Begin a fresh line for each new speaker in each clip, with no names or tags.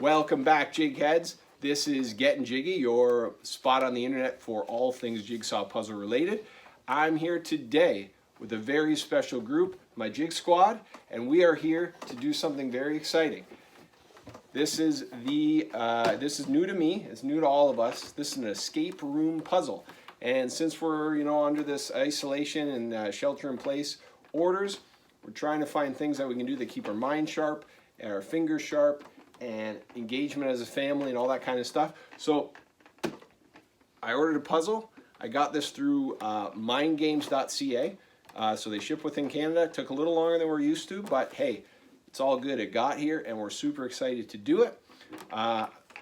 Welcome back, jig heads. This is Getting Jiggy, your spot on the internet for all things jigsaw puzzle related. I'm here today with a very special group, my Jig Squad, and we are here to do something very exciting. This is new to me. It's new to all of us. This is an escape room puzzle, and since we're under this isolation and shelter-in-place orders, we're trying to find things that we can do that keep our mind sharp, and our fingers sharp, and engagement as a family and all that kind of stuff. So I ordered a puzzle. I got this through mindgames.ca. So they ship within Canada. It took a little longer than we're used to, but hey, it's all good. It got here and we're super excited to do it.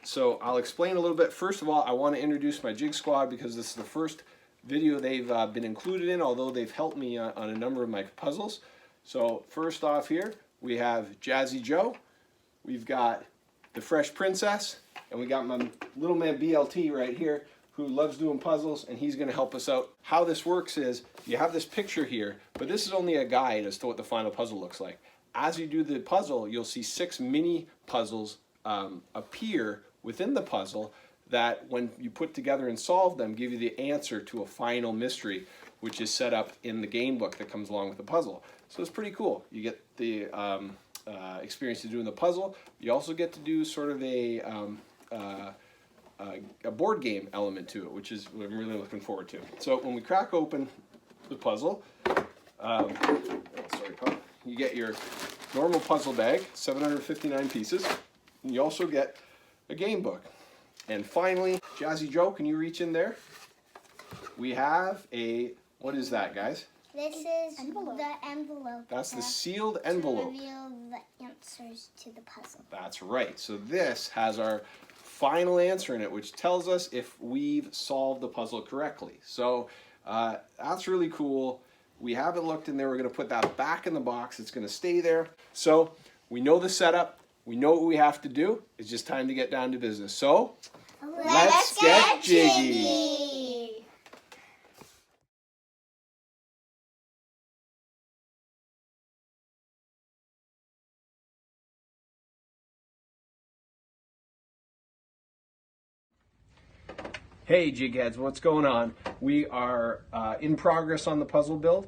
So I'll explain a little bit. First of all, I want to introduce my Jig Squad because this is the first video they've been included in, although they've helped me on a number of my puzzles. So first off here, we have Jazzy Joe. We've got the Fresh Princess, and we got my little man BLT right here who loves doing puzzles, and he's going to help us out. How this works is you have this picture here, but this is only a guide as to what the final puzzle looks like. As you do the puzzle, you'll see 6 mini puzzles appear within the puzzle that when you put together and solve them give you the answer to a final mystery, which is set up in the game book that comes along with the puzzle. So it's pretty cool. You get the experience of doing the puzzle. You also get to do sort of a board game element to it, which is what I'm really looking forward to. So when we crack open the puzzle, you get your normal puzzle bag, 759 pieces, and you also get a game book. And finally, Jazzy Joe, can you reach in there? We have a, what is that, guys?
This is the envelope.
That's the sealed envelope.
To reveal the answers to the puzzle.
That's right. So this has our final answer in it, which tells us if we've solved the puzzle correctly. So that's really cool. We haven't looked in there. We're going to put that back in the box. It's going to stay there. So we know the setup. We know what we have to do. It's just time to get down to business. So let's get jiggy. Hey jig heads, what's going on? We are in progress on the puzzle build.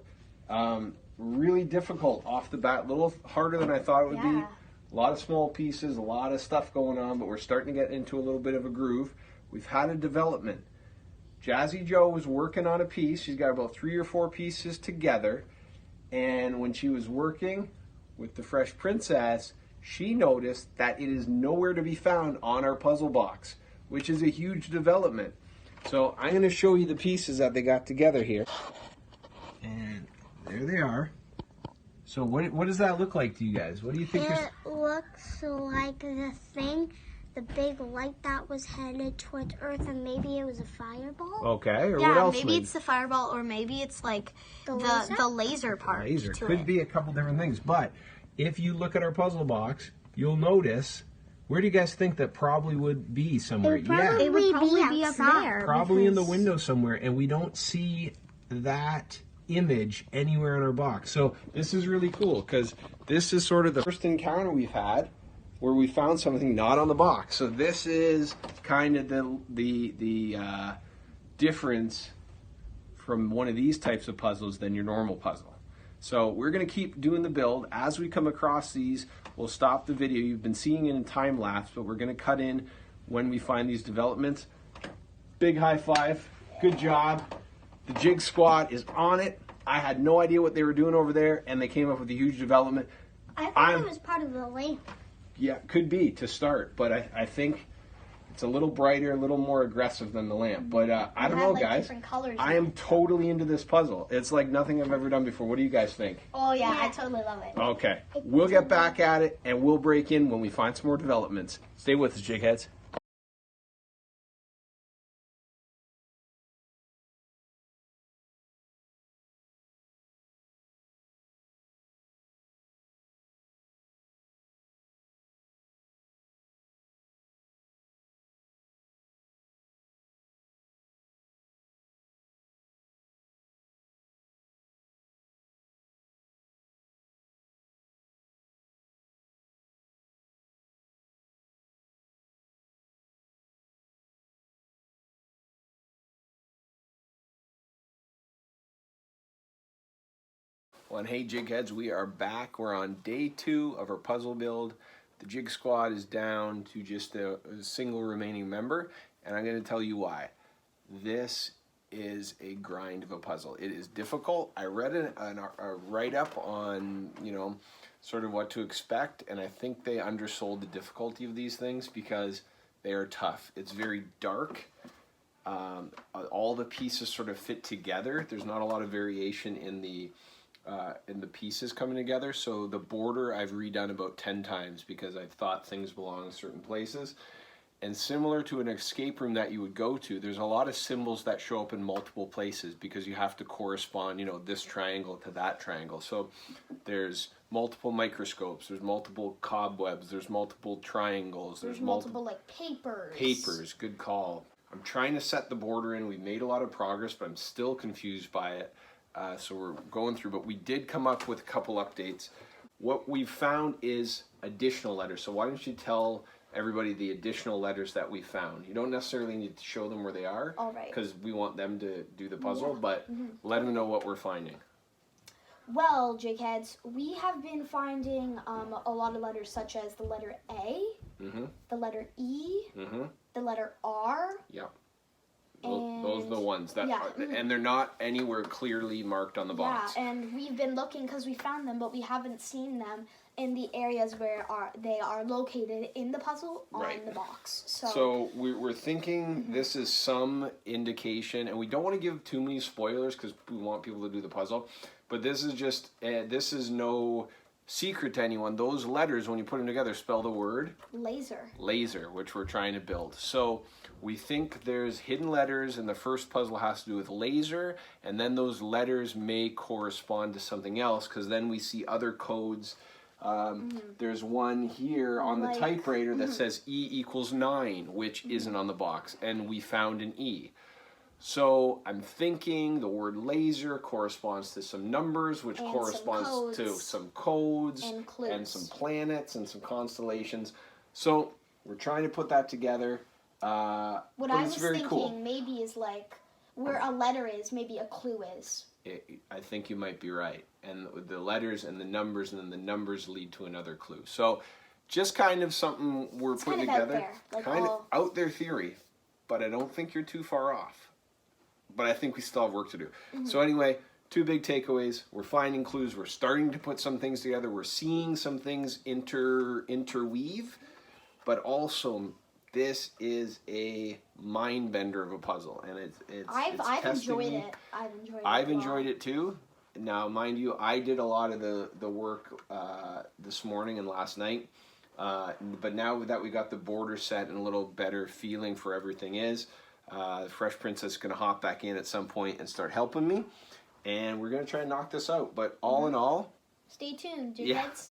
Really difficult off the bat, a little harder than I thought it would be. A lot of small pieces, a lot of stuff going on, but we're starting to get into a little bit of a groove. We've had a development. Jazzy Joe was working on a piece. She's got about 3 or 4 pieces together. And when she was working with the Fresh Princess, she noticed that it is nowhere to be found on our puzzle box, which is a huge development. So I'm going to show you the pieces that they got together here. And there they are. So what does that look like to you guys? What do you think?
It looks like the thing, the big light that was headed towards Earth, and maybe it was a fireball.
Okay, or what else?
Maybe it's the fireball, or maybe it's like the laser part.
Laser could be a couple different things, but if you look at our puzzle box, you'll notice. Where do you guys think that probably would be somewhere?
It would probably be up there.
Probably in the window somewhere, and we don't see that image anywhere in our box. So this is really cool because this is sort of the first encounter we've had where we found something not on the box. So this is kind of the difference from one of these types of puzzles than your normal puzzle. So we're going to keep doing the build. As we come across these, we'll stop the video. You've been seeing it in time lapse, but we're going to cut in when we find these developments. Big high five. Good job. The Jig Squad is on it. I had no idea what they were doing over there, and they came up with a huge development.
I thought it was part of the lamp.
Yeah, could be to start, but I think it's a little brighter, a little more aggressive than the lamp. But I don't know, guys. I am totally into this puzzle. It's like nothing I've ever done before. What do you guys think?
Oh, yeah, I totally love it.
Okay. We'll get back at it, and we'll break in when we find some more developments. Stay with us, jig heads. Well, and hey, Jig Heads, we are back. We're on day 2 of our puzzle build. The Jig Squad is down to just a single remaining member, and I'm going to tell you why. This is a grind of a puzzle. It is difficult. I read a write-up on, sort of what to expect, and I think they undersold the difficulty of these things because they are tough. It's very dark. All the pieces sort of fit together. There's not a lot of variation in the pieces coming together. So the border I've redone about 10 times because I thought things belong in certain places. And similar to an escape room that you would go to, there's a lot of symbols that show up in multiple places because you have to correspond, this triangle to that triangle. So there's multiple microscopes, there's multiple cobwebs, there's multiple triangles,
there's multiple like papers.
Papers, good call. I'm trying to set the border in. We've made a lot of progress, but I'm still confused by it. So we're going through, but we did come up with a couple updates. What we've found is additional letters. So why don't you tell everybody the additional letters that we found? You don't necessarily need to show them where they are,
all right,
because we want them to do the puzzle, but let them know what we're finding.
Well, Jigheads, we have been finding a lot of letters such as the letter A, the letter E, the letter R.
Yeah. Those are the ones that are, and they're not anywhere clearly marked on the box.
Yeah, and we've been looking because we found them, but we haven't seen them in the areas where they are located in the puzzle on the box.
So
we're thinking this is some indication, and we don't want to give too many spoilers because we want people to do the puzzle, but this is just, this is no secret to anyone. Those letters, when you put them together, spell the word
laser.
Laser, which we're trying to build. So we think there's hidden letters, and the first puzzle has to do with laser, and then those letters may correspond to something else because then we see other codes. There's one here on the typewriter that says E equals 9, which isn't on the box, and we found an E. So I'm thinking the word laser corresponds to some numbers, which
and
corresponds to some codes and some planets and some constellations. So we're trying to put that together.
What I was thinking maybe is like where a letter is, maybe a clue is.
I think you might be right. And the letters and the numbers, and then the numbers lead to another clue. So just kind of something we're putting together. Kind of out there theory, but I don't think you're too far off. But I think we still have work to do. So anyway, 2 big takeaways. We're finding clues. We're starting to put some things together. We're seeing some things interweave. But also, this is a mind bender of a puzzle, and
I've enjoyed it.
I've enjoyed it too. Now, mind you, I did a lot of the work this morning and last night. But now that we got the border set and a little better feeling for everything the Fresh Princess is going to hop back in at some point and start helping me. And we're going to try and knock this out. But all in all,
stay tuned, Jigheads.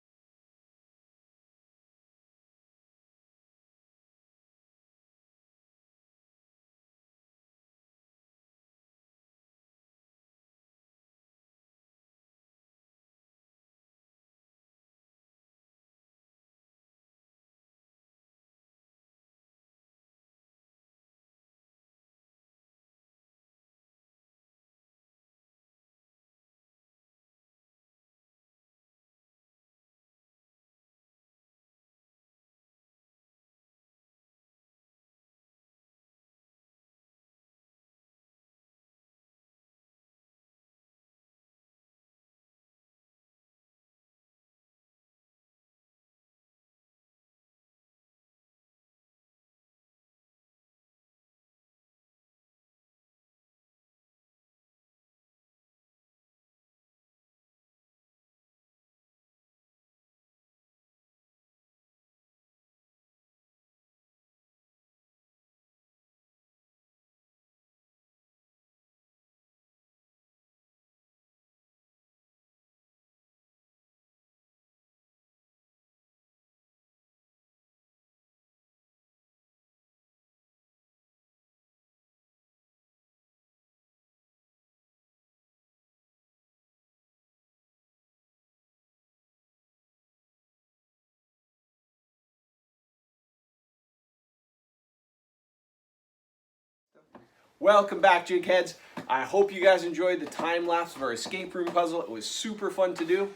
welcome back, Jig Heads. I hope you guys enjoyed the time lapse of our escape room puzzle. It was super fun to do.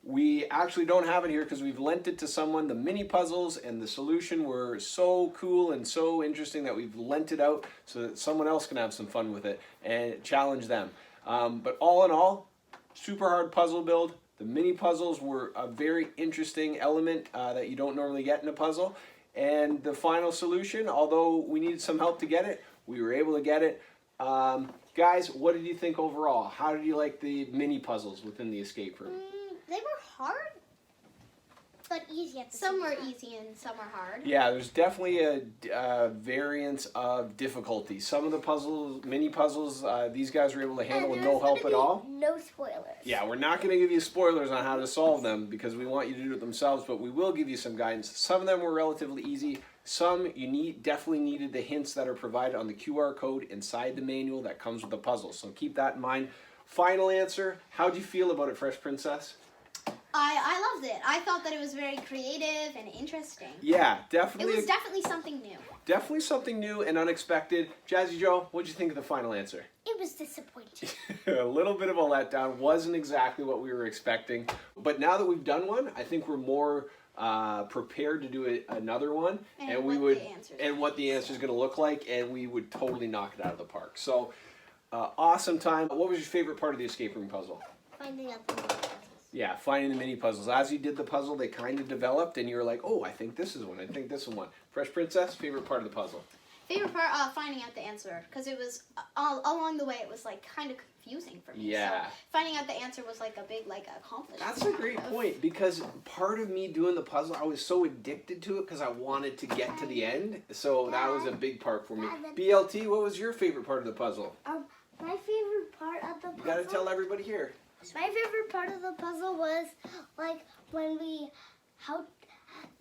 We actually don't have it here because we've lent it to someone. The mini puzzles and the solution were so cool and so interesting that we've lent it out so that someone else can have some fun with it and challenge them. But all in all, super hard puzzle build. The mini puzzles were a very interesting element that you don't normally get in a puzzle. And the final solution, although we needed some help to get it, we were able to get it. Guys, what did you think overall? How did you like the mini puzzles within the escape room?
They were hard, but easy at the
Some
same
were
time.
easy and some were hard.
Yeah, there's definitely a variance of difficulty. Some of the puzzles, mini puzzles, these guys were able to handle with no help at all.
No spoilers.
Yeah, we're not going to give you spoilers on how to solve them because we want you to do it themselves, but we will give you some guidance. Some of them were relatively easy. Some you definitely needed the hints that are provided on the QR code inside the manual that comes with the puzzle. So keep that in mind. Final answer, how'd you feel about it, Fresh Princess?
I loved it. I thought that it was very creative and interesting.
Yeah,
It
definitely.
was definitely something new.
Definitely something new and unexpected. Jazzy Joe, what'd you think of the final answer?
It was disappointing.
A little bit of a letdown. Wasn't exactly what we were expecting. But now that we've done one, I think we're more prepared to do another one.
And
we
what
would,
the answer's
and what the answer is going to look like, and we would totally knock it out of the park. So, awesome time. What was your favorite part of the escape room puzzle?
Finding out the puzzles.
Yeah, finding the mini puzzles. As you did the puzzle, they kind of developed, and you were like, oh, I think this is one. I think this is one. Fresh Princess, favorite part of the puzzle?
Favorite part, finding out the answer, because it was along the way. It was like kind of confusing for me.
Yeah.
So finding out the answer was like a big accomplishment.
That's a great point because part of me doing the puzzle, I was so addicted to it because I wanted to get to the end. So that was a big part for me. BLT, what was your favorite part of the puzzle?
My favorite part of the puzzle.
You got to tell everybody here.
My favorite part of the puzzle was like when we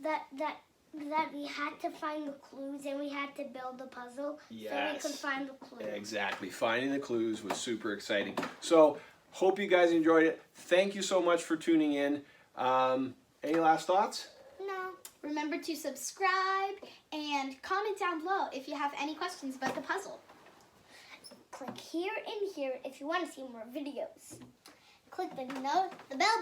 that we had to find the clues and we had to build the puzzle so we
Yes.
could find the clues.
Exactly. Finding the clues was super exciting. So hope you guys enjoyed it. Thank you so much for tuning in. Any last thoughts?
No.
Remember to subscribe and comment down below if you have any questions about the puzzle.
Click here and here if you want to see more videos. Click the bell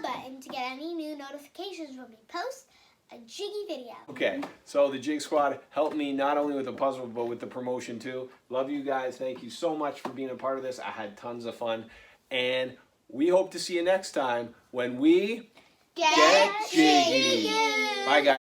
button to get any new notifications when we post a Jiggy video.
Okay, so the Jig Squad helped me not only with the puzzle, but with the promotion too. Love you guys. Thank you so much for being a part of this. I had tons of fun. And we hope to see you next time when we
Get
Jiggy.
Jiggy.
Bye, guys.